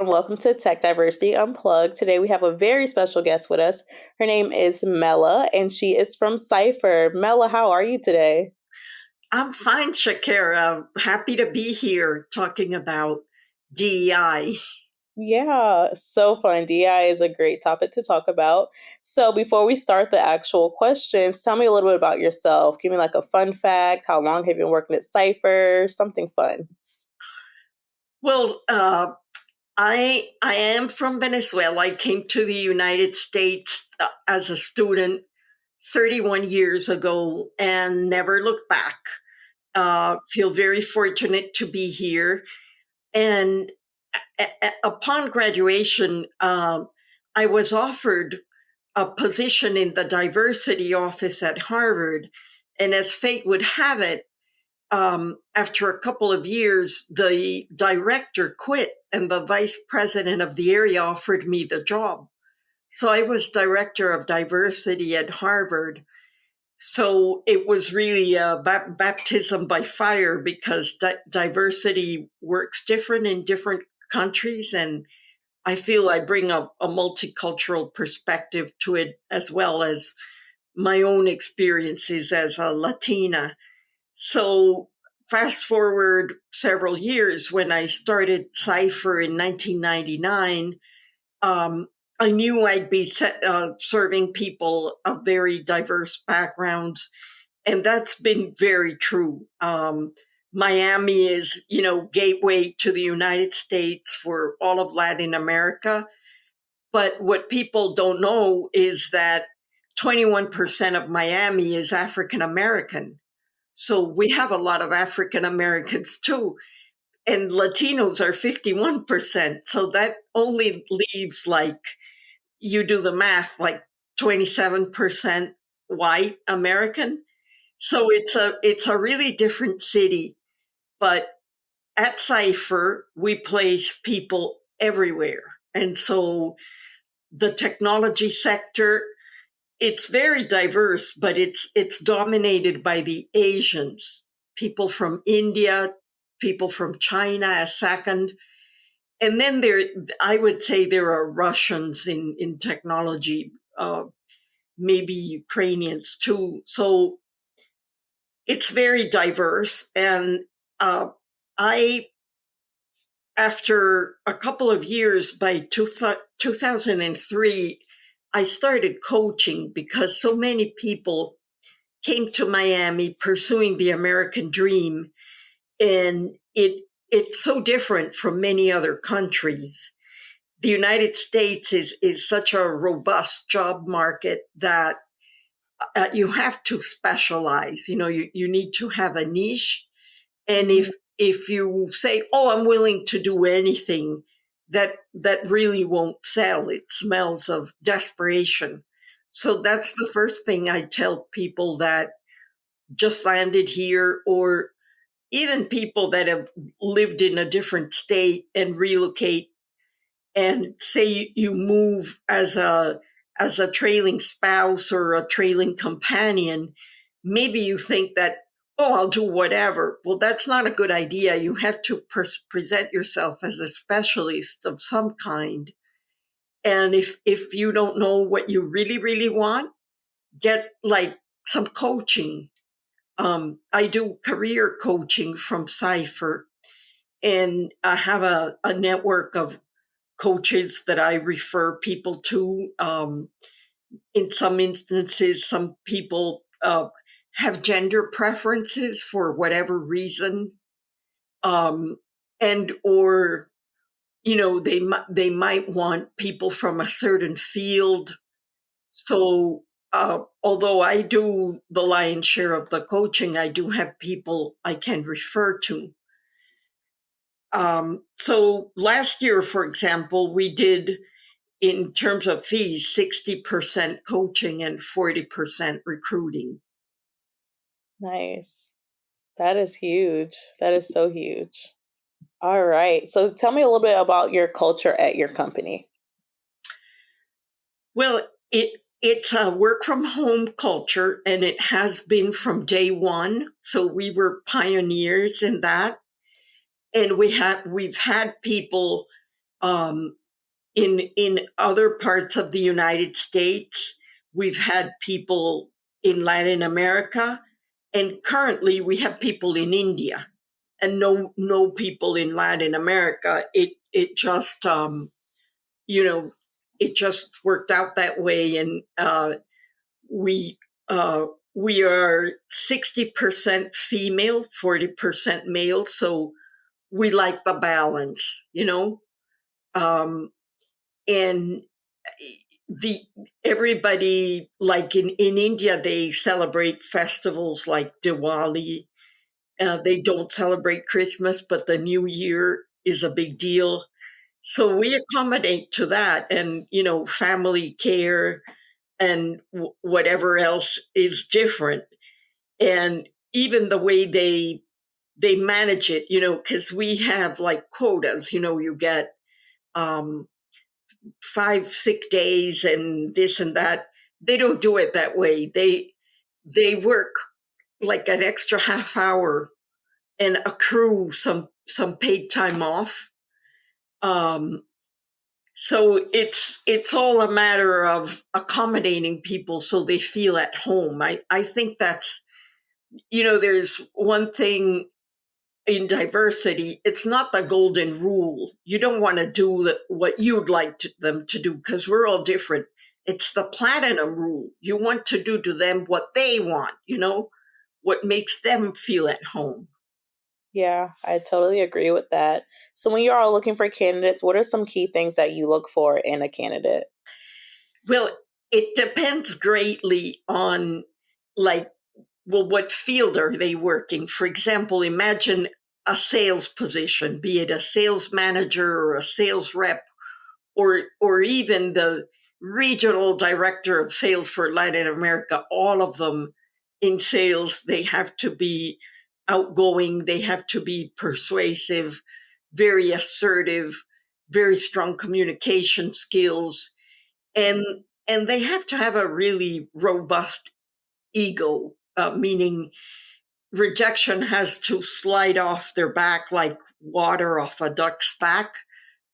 Welcome to Tech Diversity Unplugged. Today we have a very special guest with us. Her name is Mela, and she is from Cipher. Mela, how are you today? I'm fine, Shakira. Happy to be here talking about DEI. Yeah, so fun. DI is a great topic to talk about. So before we start the actual questions, tell me a little bit about yourself. Give me like a fun fact. How long have you been working at Cipher? Something fun. Well, I am from Venezuela. I came to the United States as a student 31 years ago and never looked back. Feel very fortunate to be here. And upon graduation, I was offered a position in the diversity office at Harvard. And as fate would have it, after a couple of years, the director quit and the vice president of the area offered me the job. So I was director of diversity at Harvard. So it was really a baptism by fire because diversity works different in different countries. And I feel I bring a multicultural perspective to it as well as my own experiences as a Latina. So fast forward several years when I started Cipher in 1999, um, I knew I'd be serving people of very diverse backgrounds, and that's been very true. Miami is, gateway to the United States for all of Latin America. But what people don't know is that 21% of Miami is African American. So we have a lot of African Americans too, and Latinos are 51%. So that only leaves, like, you do the math, like 27% white American. So it's a really different city, but at Cipher we place people everywhere. And so the technology sector, it's very diverse, but it's dominated by the Asians, people from India, people from China a second. And then I would say there are Russians in technology, maybe Ukrainians too. So it's very diverse. And uh, I, after a couple of years, by 2003, I started coaching because so many people came to Miami pursuing the American dream, and it's so different from many other countries. The United States is such a robust job market that you have to specialize. You need to have a niche, and if you say, "Oh, I'm willing to do anything," that really won't sell. It smells of desperation. So that's the first thing I tell people that just landed here, or even people that have lived in a different state and relocate, and say you move as a trailing spouse or a trailing companion. Maybe you think that, oh, I'll do whatever. Well, that's not a good idea. You have to present yourself as a specialist of some kind. And if you don't know what you really really want, get like some coaching. I do career coaching from Cipher, and I have a network of coaches that I refer people to. In some instances, some people have gender preferences for whatever reason, um, and or they might want people from a certain field. So although I do the lion's share of the coaching, I do have people I can refer to. So last year, for example, we did, in terms of fees, 60% coaching and 40% recruiting. Nice. That is huge. That is so huge. All right. So tell me a little bit about your culture at your company. Well, it's a work from home culture, and it has been from day one. So we were pioneers in that. And we've had people Um, in other parts of the United States, we've had people in Latin America, and currently we have people in India, and no people in Latin America. It just you know it just worked out that way, and we uh, we are 60% female, 40% male, so we like the balance. Um, and the everybody, like in India, they celebrate festivals like Diwali. They don't celebrate Christmas, but the New Year is a big deal. So we accommodate to that, and family care and whatever else is different, and even the way they manage it, because we have like quotas. You get um, 5 sick days and this and that. They don't do it that way. They work like an extra half hour and accrue some paid time off. Um, so it's all a matter of accommodating people so they feel at home. I think that's, there's one thing in diversity. It's not the golden rule. You don't want to do what you'd like them to do, because we're all different. It's the platinum rule. You want to do to them what they want, what makes them feel at home. Yeah, I totally agree with that. So when you are looking for candidates, what are some key things that you look for in a candidate? Well, it depends greatly on, like, well, what field are they working? For example, imagine a sales position, be it a sales manager or a sales rep, or even the regional director of sales for Latin America. All of them in sales, they have to be outgoing, they have to be persuasive, very assertive, very strong communication skills, and and they have to have a really robust ego, meaning rejection has to slide off their back like water off a duck's back,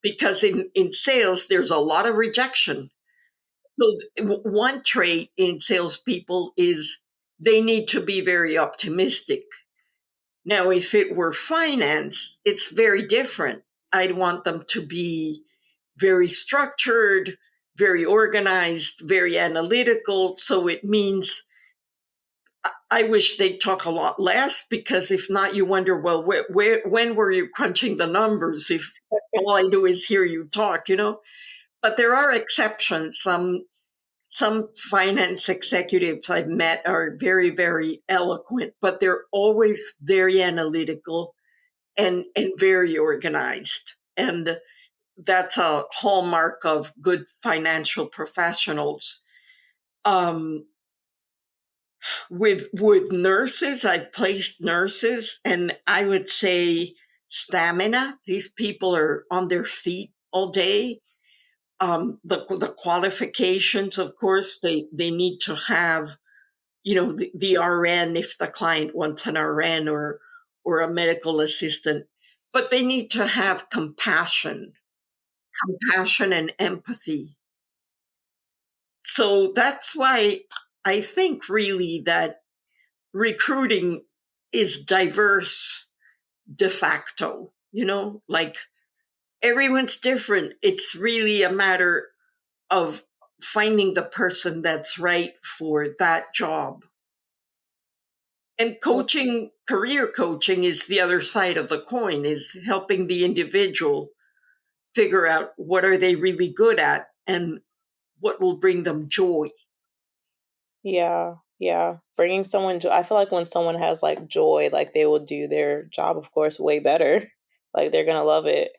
because in sales there's a lot of rejection. So one trait in salespeople is they need to be very optimistic. Now, if it were finance, it's very different. I'd want them to be very structured, very organized, very analytical. So it means I wish they'd talk a lot less, because if not, you wonder, well, when were you crunching the numbers if all I do is hear you talk? But there are exceptions. Some finance executives I've met are very, very eloquent, but they're always very analytical and very organized. And that's a hallmark of good financial professionals. Um, with nurses, I've placed nurses, and I would say stamina. These people are on their feet all day. The qualifications, of course, they need to have, the RN if the client wants an RN, or a medical assistant, but they need to have compassion and empathy. So that's why I think really that recruiting is diverse de facto, like everyone's different. It's really a matter of finding the person that's right for that job. And coaching, career coaching, is the other side of the coin, is helping the individual figure out what are they really good at and what will bring them joy. Yeah, yeah. Bringing someone joy. I feel like when someone has like joy, like they will do their job, of course, way better. Like they're gonna love it.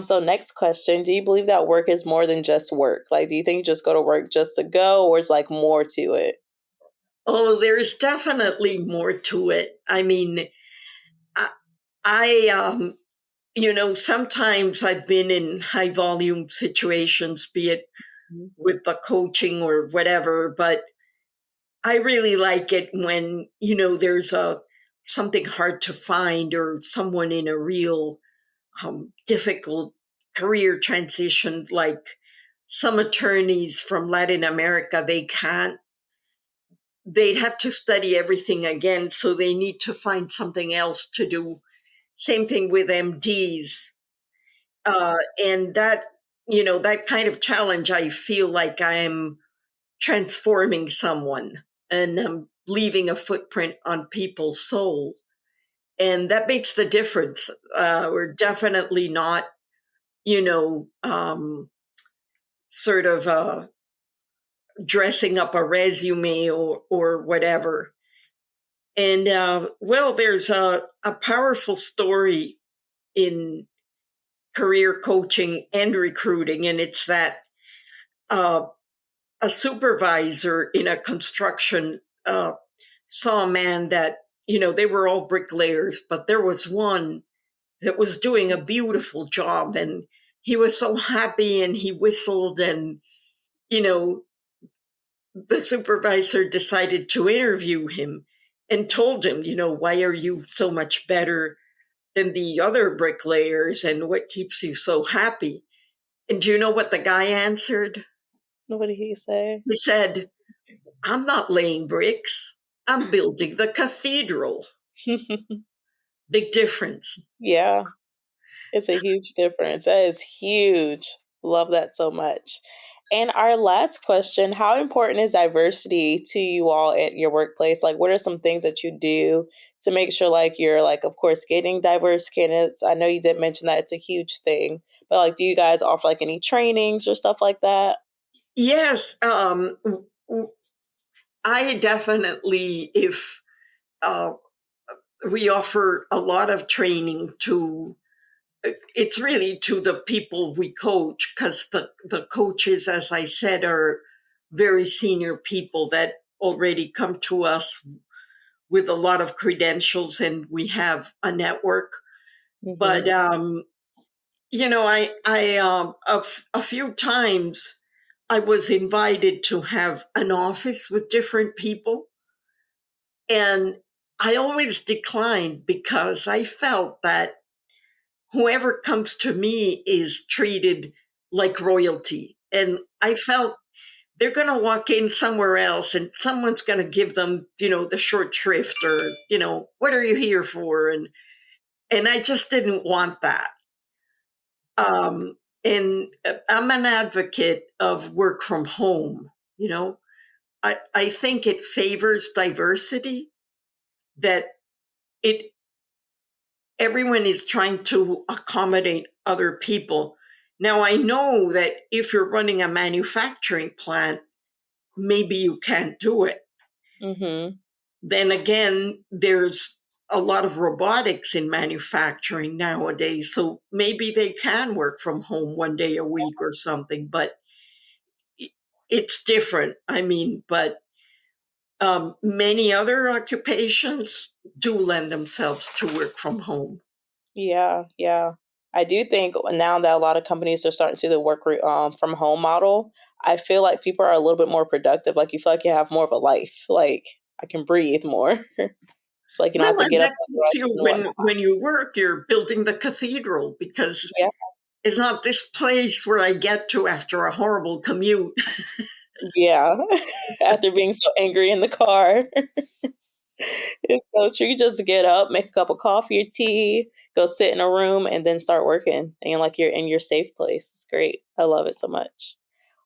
So next question, do you believe that work is more than just work? Like, do you think you just go to work just to go, or is like more to it? Oh, there's definitely more to it. I mean, I, sometimes I've been in high volume situations, be it with the coaching or whatever, but I really like it when, there's something hard to find, or someone in a real difficult career transition, like some attorneys from Latin America, they'd have to study everything again, so they need to find something else to do. Same thing with MDs. And that, that kind of challenge, I feel like I'm transforming someone and leaving a footprint on people's soul. And that makes the difference. We're definitely not, you know, sort of dressing up a resume or whatever. And well, there's a powerful story in career coaching and recruiting, and it's that uh, a supervisor in a construction saw a man that, they were all bricklayers, but there was one that was doing a beautiful job, and he was so happy and he whistled, and, you know, the supervisor decided to interview him and told him, why are you so much better than the other bricklayers and what keeps you so happy? And do you know what the guy answered? What did he say? He said, I'm not laying bricks, I'm building the cathedral. Big difference. Yeah, it's a huge difference. That is huge. Love that so much. And our last question, how important is diversity to you all at your workplace? Like, what are some things that you do to make sure, like, you're, like, of course, getting diverse candidates? I know you did mention that it's a huge thing, but, like, do you guys offer, like, any trainings or stuff like that? Yes, I definitely, if we offer a lot of training to, it's really to the people we coach, because the coaches, as I said, are very senior people that already come to us with a lot of credentials, and we have a network. But Mm-hmm. a few times I was invited to have an office with different people, and I always declined because I felt that whoever comes to me is treated like royalty. And I felt they're going to walk in somewhere else and someone's going to give them, the short shrift, or, what are you here for? And I just didn't want that. Um, and I'm an advocate of work from home. I think it favors diversity, that it everyone is trying to accommodate other people. Now, I know that if you're running a manufacturing plant, maybe you can't do it. Mm-hmm. Then again, there's a lot of robotics in manufacturing nowadays, so maybe they can work from home one day a week or something, but it's different. I mean, but many other occupations do lend themselves to work from home. Yeah, yeah. I do think now that a lot of companies are starting to do the from home model, I feel like people are a little bit more productive. Like, you feel like you have more of a life. Like, I can breathe more. It's like you don't have Well, to and get up that and keeps rush you, and whatnot. when you work, you're building the cathedral, because Yeah, it's not this place where I get to after a horrible commute. yeah. After being so angry in the car. It's so true. You just get up, make a cup of coffee or tea, go sit in a room, and then start working. And like you're in your safe place. It's great. I love it so much.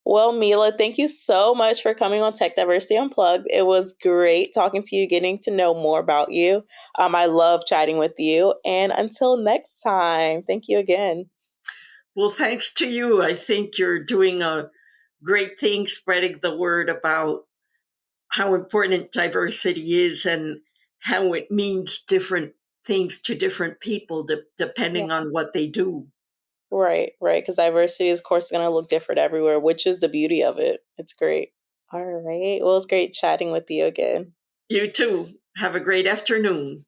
Well, Mela, thank you so much for coming on Tech Diversity Unplugged. It was great talking to you, getting to know more about you. I love chatting with you. And until next time, thank you again. Well, thanks to you. I think you're doing a great thing spreading the word about how important diversity is and how it means different things to different people, Yeah. depending on what they do. Right, right. Because diversity is, of course, going to look different everywhere, which is the beauty of it. It's great. All right. Well, it's great chatting with you again. You too. Have a great afternoon.